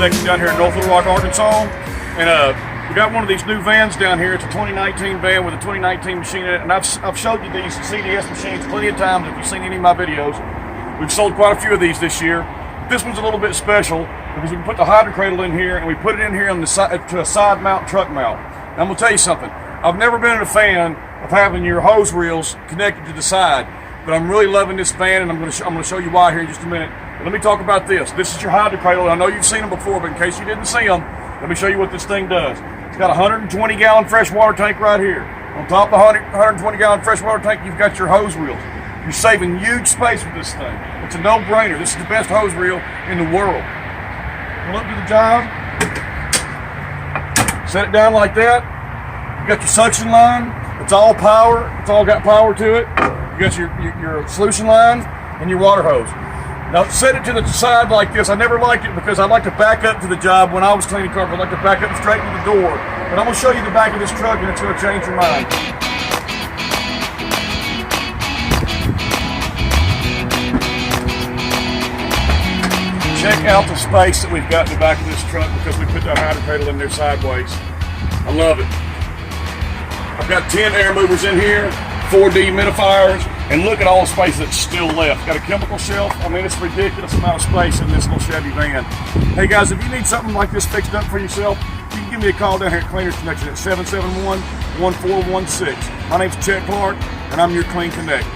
section down here in North Little Rock, Arkansas. And we got one of these new vans down here. It's a 2019 van with a 2019 machine in it. And I've showed you these CDS machines plenty of times if you've seen any of my videos. We've sold quite a few of these this year. This one's a little bit special because we put the Hydracradle in here and we put it in here on the side to a side mount truck mount. Now I'm gonna tell you something. I've never been a fan of having your hose reels connected to the side, but I'm really loving this van, and I'm gonna show you why here in just a minute. But let me talk about this. This is your Hydracradle. I know you've seen them before, but in case you didn't see them, let me show you what this thing does. It's got a 120-gallon freshwater tank right here. On top of the 120-gallon freshwater tank, you've got your hose reels. You're saving huge space with this thing. It's a no-brainer. This is the best hose reel in the world. Pull up to the job. Set it down like that. You got your suction line. It's all power. It's all got power to it. You got your solution line and your water hose. Now set it to the side like this. I never liked it because I like to back up to the job when I was cleaning cars. I like to back up straight to the door. But I'm going to show you the back of this truck and it's going to change your mind. Check out the space that we've got in the back of this truck because we put that Hydracradle in there sideways. I love it. I've got 10 air movers in here, 4 dehumidifiers, and look at all the space that's still left. Got a chemical shelf. I mean, it's a ridiculous amount of space in this little Chevy van. Hey guys, if you need something like this fixed up for yourself, you can give me a call down here at Cleaners Connection at 771-1416. My name's Chet Clark, and I'm your Clean Connect.